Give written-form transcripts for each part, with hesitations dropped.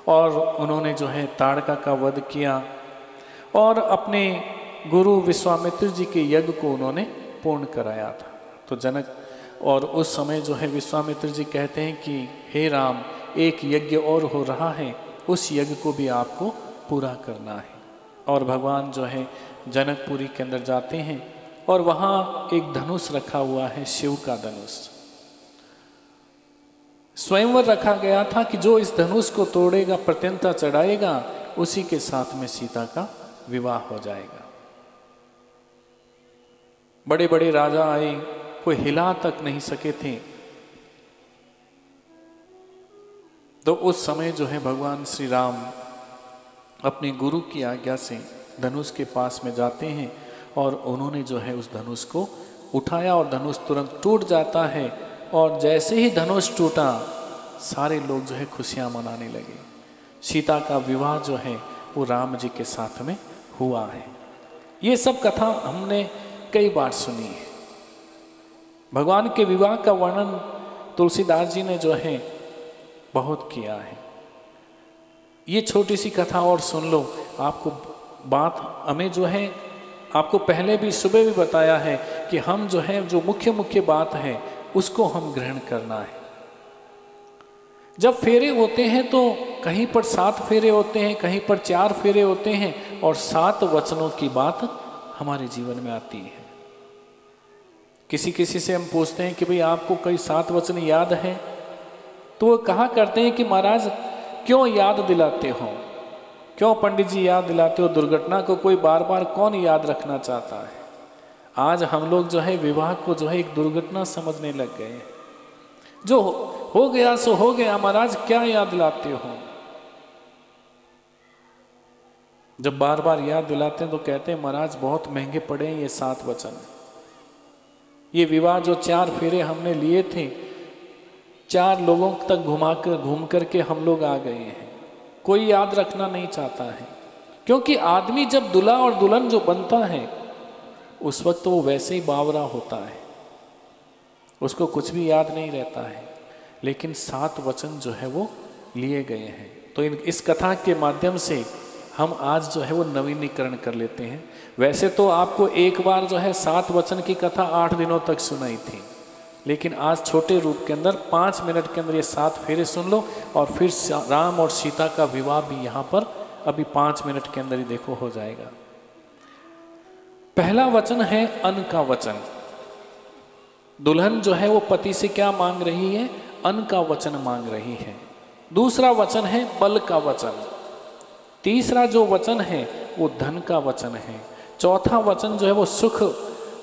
और उन्होंने जो है ताड़का का वध किया और अपने गुरु विश्वामित्र जी के यज्ञ को उन्होंने पूर्ण कराया था। तो जनक और उस समय जो है विश्वामित्र जी कहते हैं कि हे राम, एक यज्ञ और हो रहा है, उस यज्ञ को भी आपको पूरा करना है। और भगवान जो है जनकपुरी के अंदर जाते हैं और वहाँ एक धनुष रखा हुआ है, शिव का धनुष। स्वयंवर रखा गया था कि जो इस धनुष को तोड़ेगा, प्रत्यंता चढ़ाएगा, उसी के साथ में सीता का विवाह हो जाएगा। बड़े बड़े राजा आए, कोई हिला तक नहीं सके थे। तो उस समय जो है भगवान श्री राम अपने गुरु की आज्ञा से धनुष के पास में जाते हैं और उन्होंने जो है उस धनुष को उठाया और धनुष तुरंत टूट जाता है। और जैसे ही धनुष टूटा, सारे लोग जो है खुशियां मनाने लगे। सीता का विवाह जो है वो राम जी के साथ में हुआ है। ये सब कथा हमने कई बार सुनी है। भगवान के विवाह का वर्णन तुलसीदास जी ने जो है बहुत किया है। ये छोटी सी कथा और सुन लो। आपको बात हमें जो है, आपको पहले भी सुबह भी बताया है कि हम जो है जो मुख्य मुख्य बात है उसको हम ग्रहण करना है। जब फेरे होते हैं तो कहीं पर 7 फेरे होते हैं, कहीं पर 4 फेरे होते हैं और 7 वचनों की बात हमारे जीवन में आती है। किसी किसी से हम पूछते हैं कि भाई आपको कई 7 वचन याद है, तो वो कहा करते हैं कि महाराज क्यों याद दिलाते हो, क्यों पंडित जी याद दिलाते हो, दुर्घटना को कोई बार बार कौन याद रखना चाहता है। आज हम लोग जो है विवाह को जो है एक दुर्घटना समझने लग गए हैं। जो हो गया सो हो गया, महाराज क्या याद दिलाते हो। जब बार बार याद दिलाते हैं तो कहते हैं महाराज बहुत महंगे पड़े हैं ये 7 वचन। ये विवाह जो 4 फेरे हमने लिए थे, 4 लोगों तक घूम करके हम लोग आ गए हैं। कोई याद रखना नहीं चाहता है, क्योंकि आदमी जब दूल्हा और दुल्हन जो बनता है उस वक्त वो वैसे ही बावरा होता है, उसको कुछ भी याद नहीं रहता है। लेकिन 7 वचन जो है वो लिए गए हैं। तो इस कथा के माध्यम से हम आज जो है वो नवीनीकरण कर लेते हैं। वैसे तो आपको एक बार जो है 7 वचन की कथा 8 दिनों तक सुनाई थी, लेकिन आज छोटे रूप के अंदर 5 मिनट के अंदर ये 7 फेरे सुन लो और फिर राम और सीता का विवाह भी यहाँ पर अभी 5 मिनट के अंदर ही देखो हो जाएगा। पहला वचन है अन्न का वचन। दुल्हन जो है वो पति से क्या मांग रही है? अन्न का वचन मांग रही है। दूसरा वचन है बल का वचन। तीसरा जो वचन है वो धन का वचन है। चौथा वचन जो है वो सुख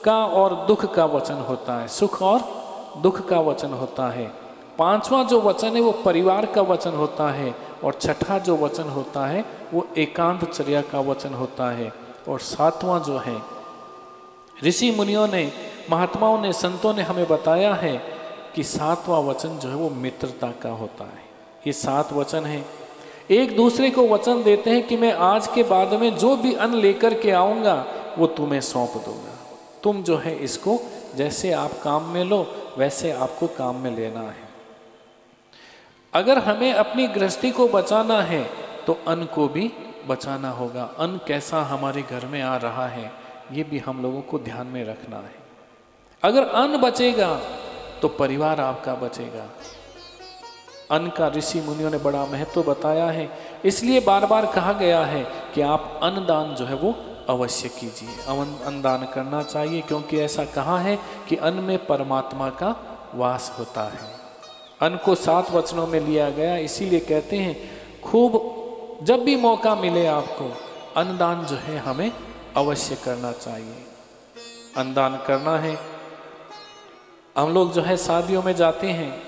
का और दुख का वचन होता है, सुख और दुख का वचन होता है। पांचवा जो वचन है वो परिवार का वचन होता है और छठा जो वचन होता है वो एकांत चर्या का वचन होता है। और सातवां जो है ऋषि मुनियों ने, महात्माओं ने, संतों ने हमें बताया है कि 7वां वचन जो है वो मित्रता का होता है। ये 7 वचन है। एक दूसरे को वचन देते हैं कि मैं आज के बाद में जो भी अन्न लेकर के आऊँगा वो तुम्हें सौंप दूंगा। तुम जो है इसको जैसे आप काम में लो वैसे आपको काम में लेना है। अगर हमें अपनी गृहस्थी को बचाना है तो अन्न को भी बचाना होगा। अन्न कैसा हमारे घर में आ रहा है ये भी हम लोगों को ध्यान में रखना है। अगर अन्न बचेगा तो परिवार आपका बचेगा। अन्न का ऋषि मुनियों ने बड़ा महत्व बताया है, इसलिए बार बार कहा गया है कि आप अन्नदान जो है वो अवश्य कीजिए। अन्नदान करना चाहिए, क्योंकि ऐसा कहा है कि अन्न में परमात्मा का वास होता है। अन्न को 7 वचनों में लिया गया, इसीलिए कहते हैं खूब जब भी मौका मिले आपको अन्नदान जो है हमें अवश्य करना चाहिए। अन्नदान करना है। हम लोग जो है शादियों में जाते हैं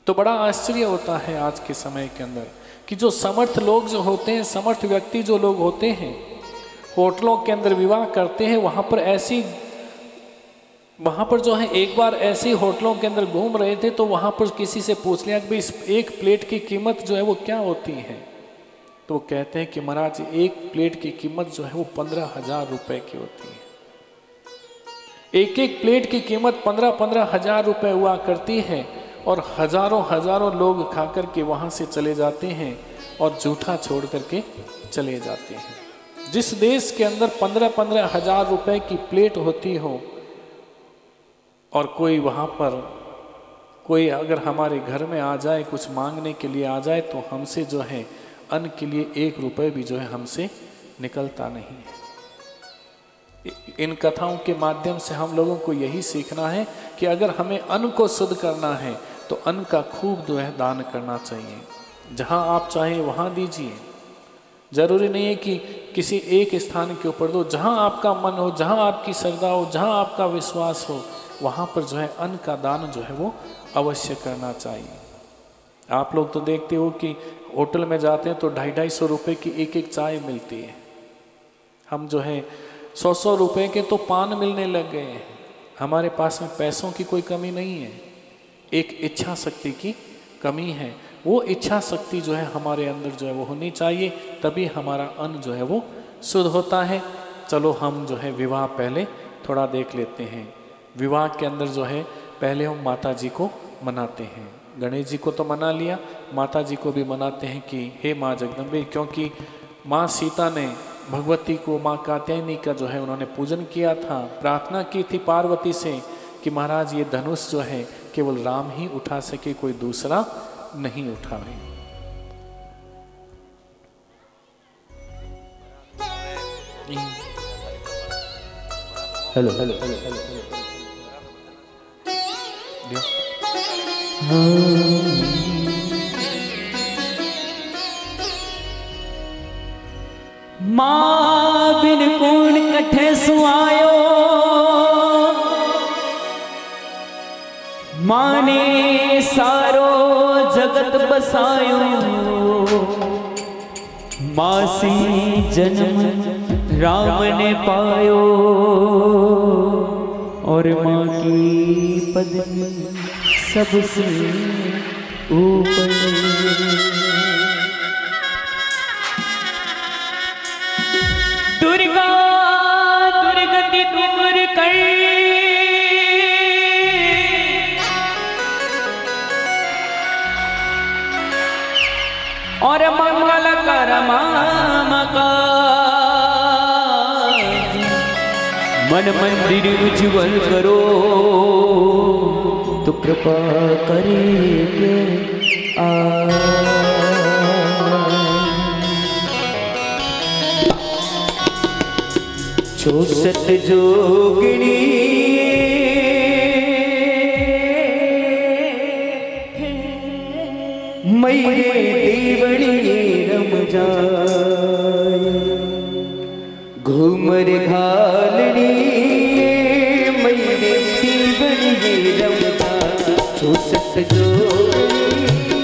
तो बड़ा आश्चर्य होता है आज के समय के अंदर कि जो समर्थ लोग जो होते हैं, समर्थ व्यक्ति जो लोग होते हैं, होटलों के अंदर विवाह करते हैं। वहाँ पर जो है एक बार ऐसे होटलों के अंदर घूम रहे थे तो वहाँ पर किसी से पूछ लिया कि भाई इस एक प्लेट की कीमत जो है वो क्या होती है। तो वो कहते हैं कि महाराज एक प्लेट की कीमत जो है वो 15,000 रुपए की होती है। एक एक प्लेट की कीमत 15,000 रुपए हुआ करती है। और हजारों हजारों लोग खा करके वहाँ से चले जाते हैं और जूठा छोड़ करके चले जाते हैं। जिस देश के अंदर 15-15 हजार रुपए की प्लेट होती हो और कोई वहाँ पर कोई अगर हमारे घर में आ जाए, कुछ मांगने के लिए आ जाए, तो हमसे जो है अन्न के लिए 1 रुपए भी जो है हमसे निकलता नहीं है। इन कथाओं के माध्यम से हम लोगों को यही सीखना है कि अगर हमें अन्न को शुद्ध करना है तो अन्न का खूब जो है दान करना चाहिए। जहाँ आप चाहें वहाँ दीजिए, जरूरी नहीं है कि किसी एक स्थान के ऊपर दो। जहाँ आपका मन हो, जहाँ आपकी श्रद्धा हो, जहाँ आपका विश्वास हो, वहाँ पर जो है अन्न का दान जो है वो अवश्य करना चाहिए। आप लोग तो देखते हो कि होटल में जाते हैं तो 250-250 रुपए की एक चाय मिलती है। हम जो है 100-100 रुपए के तो पान मिलने लग गए हैं। हमारे पास में पैसों की कोई कमी नहीं है, एक इच्छा शक्ति की कमी है। वो इच्छा शक्ति जो है हमारे अंदर जो है वो होनी चाहिए, तभी हमारा अन्न जो है वो शुद्ध होता है। चलो हम जो है विवाह पहले थोड़ा देख लेते हैं। विवाह के अंदर जो है पहले हम माता जी को मनाते हैं। गणेश जी को तो मना लिया, माता जी को भी मनाते हैं कि हे माँ जगदम्बे, क्योंकि माँ सीता ने भगवती को, माँ कात्यायनी का जो है उन्होंने पूजन किया था, प्रार्थना की थी पार्वती से कि महाराज ये धनुष जो है केवल राम ही उठा सके, कोई दूसरा नहीं उठावे। हेलो मां बिन कूण कठे सुआयो, माने सारो जगत बसायो, मासी जन्म राम ने पायो और माँ की पदवी सबसे ऊपर। दुर्गा दुर्गति दूर कर, और मंगल कर मामका, मन मंदिर उज्जवल करो तो कृपा करेंगे चौसठ जोगिनी मेरे देवड़ी रम जाए, घूमर घालनी मेरे देवड़ी रम जाए, चौसठ जोगिनी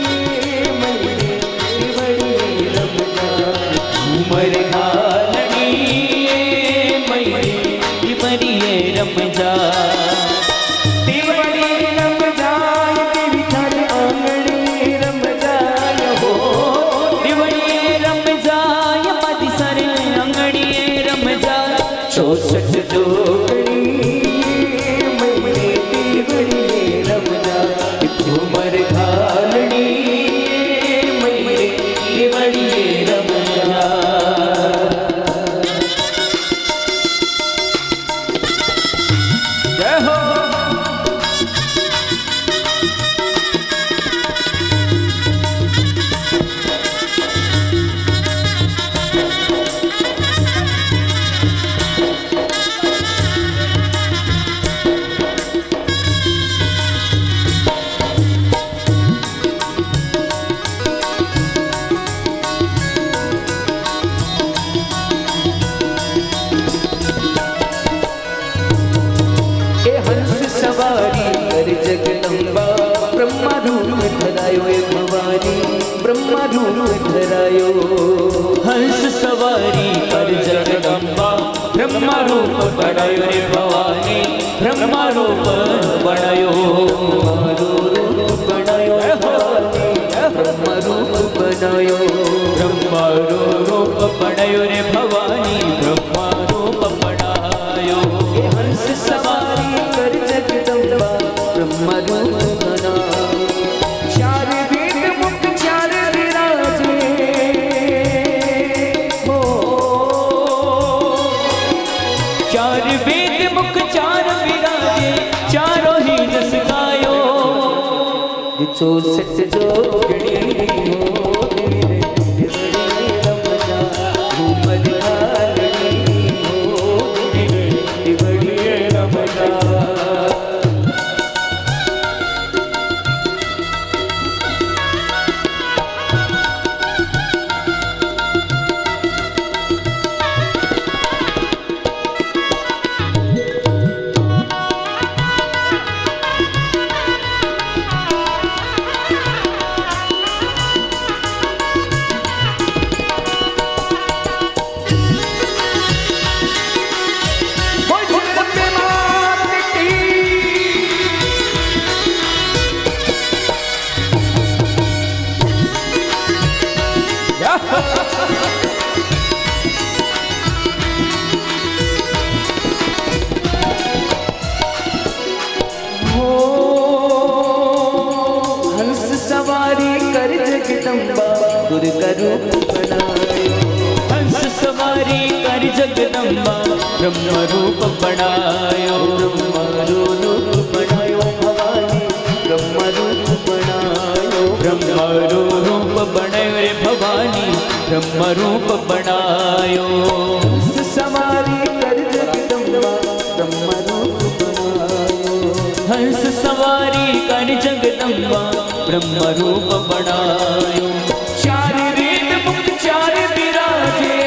मेरे देवड़ी रम जाए, घूमर घालनी मेरे देवड़ी रम जाए, देवड़ी रम जाए देवी थारे आंगणे रम जाए हो, देवड़ी रम जाए माती सारे आंगणे रम जाए, 64 जोगणी मेरे देवड़ी रम जाए, घूमर घालनी मेरे देवड़ी रम जाए। जय हो सवारी कर जगदम्बा, ब्रह्मा रूप धरायो ए भवानी, ब्रह्मा रूप धरायो, हंस सवारी कर जगदम्बा, ब्रह्मा रूप धरायो रे भवानी, ब्रह्मा रूप बनायो, रूप बनायो भवानी, ब्रह्मा रूप बनायो, ब्रह्मा रूप बनायो रे भवानी, ब्रह्मा रूप बनायो, हंस सवारी कर जगदम्बा, ब्रह्मा रूप बनायो, 64 जोगणी हो तेरे बड़ी रमजा घूमर घालनी हो तेरे बड़ी रमजा। हंस सवारी कर जगदम्बा दुर्गा रूप बनायो। हंस सवारी कर जगदम्बा ब्रह्म रूप बनायो। ब्रह्म रूप बनायो भवानी ब्रह्म रूप बनायो। ब्रह्म रूप बनायो रे भवानी ब्रह्म रूप बनायो। हंस सवारी कर जगदम्बा ब्रह्म रूप बनायो। हंस सवारी कर जगदम्बा ब्रह्म रूप बनायो। चार वेद मुख चार विराजे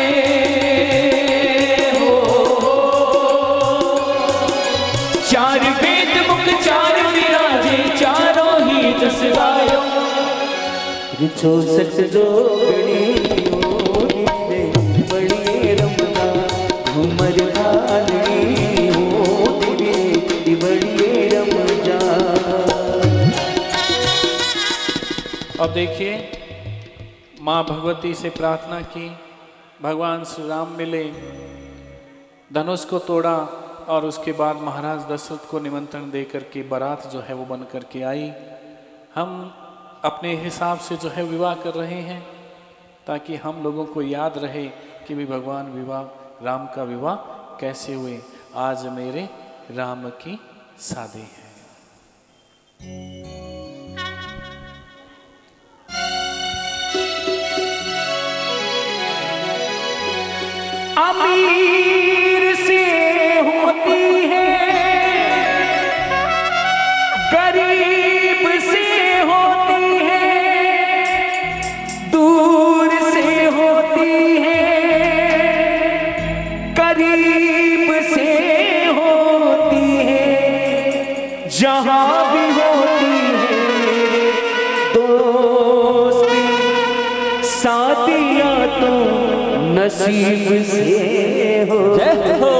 हो। चार वेद मुख चार विराजे चारों ही जस गायो। 64 जोगणी हो तेरे बड़ी रमजा घूमर घालनी हो तेरे बड़ी रमजा। अब देखिए, माँ भगवती से प्रार्थना की, भगवान श्री राम मिले, धनुष को तोड़ा और उसके बाद महाराज दशरथ को निमंत्रण दे करके बारात जो है वो बन करके आई। हम अपने हिसाब से जो है विवाह कर रहे हैं ताकि हम लोगों को याद रहे कि भी भगवान विवाह राम का विवाह कैसे हुए। आज मेरे राम की शादी है। अमीर से होती है गरीब से होती है दूर से होती है करीब से होती है जहां भी होती है दोस्ती साथियां तो नसीब से हो।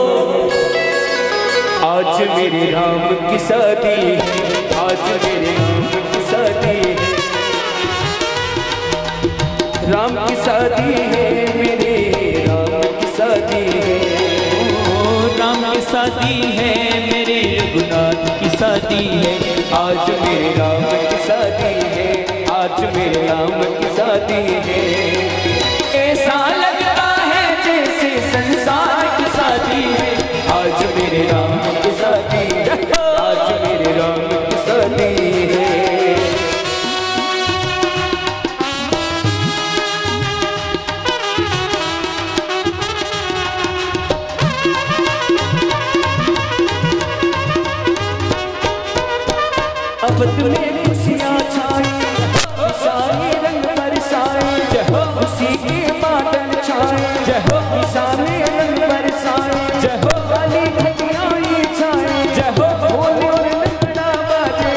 आज मेरे राम की शादी आज मेरे राम की शादी राम की शादी है मेरे राम की शादी है। राम की शादी है मेरे रघुनाथ की शादी है। आज मेरे राम की शादी है आज मेरे राम की शादी है। ऐसा लगता है जैसे संसार की शादी है। आज मेरे राम की शादी आज मेरे राम की शादी है। अब तुम्हें खुशियाँ छाई सारे रंग बरसाए खुशी के बादल छाए सारे रंग बरसाए काली घटियाँ ये छाए बोले और लंगड़ा बाजे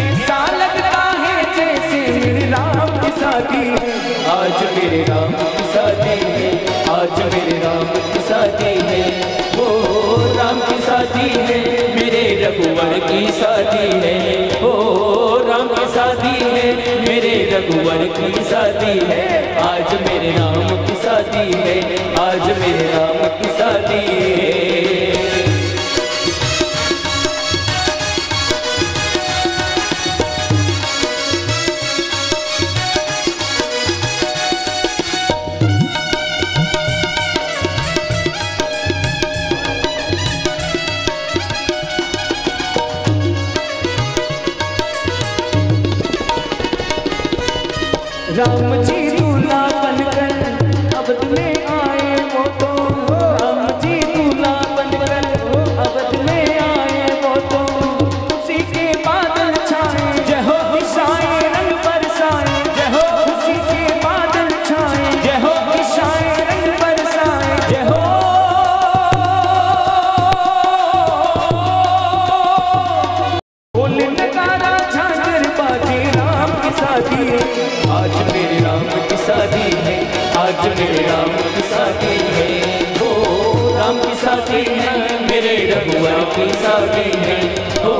ऐसा लगता है जैसे मेरे राम की शादी है। आज मेरे राम की शादी है आज मेरे राम की शादी है। राम की शादी है मेरे रघुवर की शादी है। ओ राम की शादी है मेरे रघुवर की शादी है। आज मेरे राम की शादी है आज मेरे राम की शादी है। राम जी दूल्हा बनकर अवध में आए वो तो, राम जी दूल्हा बनकर अवध में आए वो तो, खुशी के बादल छाए जय हो, दिशाएं रंग बरसाए जय हो, खुशी के बादल छाए जय हो, दिशाएं रंग बरसाए जय हो। बोले नगारा झांझर बाजे राम की शादी है, आज मेरे राम की शादी है, आज मेरे राम की शादी है, ओ राम की शादी है, मेरे रघुवर की शादी है, ओ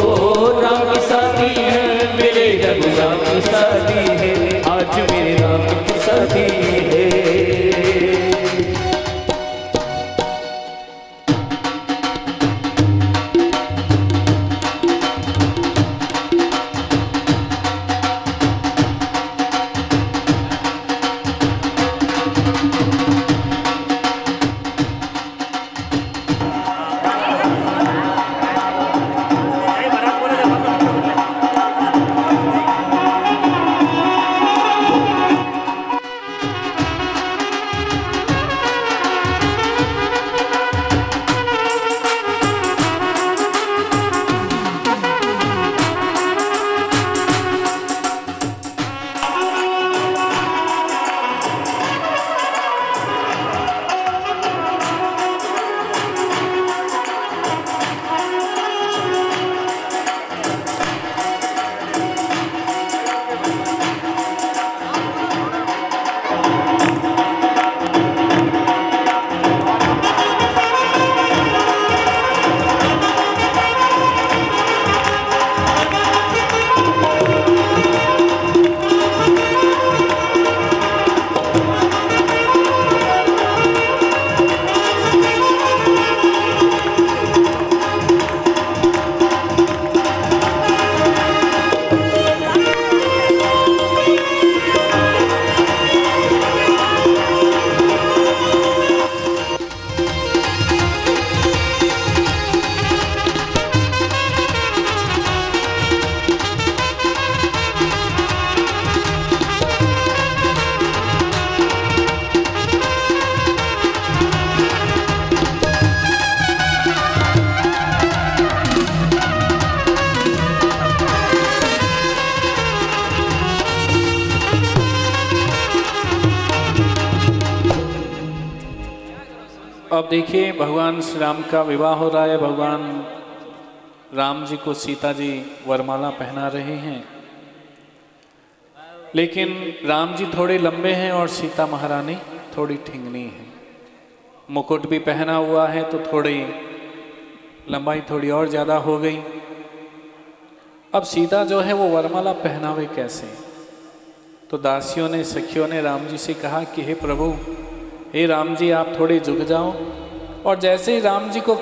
राम की शादी है, मेरे रघुवर की शादी है, आज मेरे राम की शादी है। अब देखिए भगवान श्री राम का विवाह हो रहा है। भगवान राम जी को सीता जी वरमाला पहना रहे हैं, लेकिन राम जी थोड़े लंबे हैं और सीता महारानी थोड़ी ठिंगनी है। मुकुट भी पहना हुआ है तो थोड़ी लंबाई थोड़ी और ज़्यादा हो गई। अब सीता जो है वो वरमाला पहनावे कैसे? तो दासियों ने, सखियों ने राम जी से कहा कि हे प्रभु, हे राम जी, आप थोड़े झुक जाओ। और जैसे ही राम जी को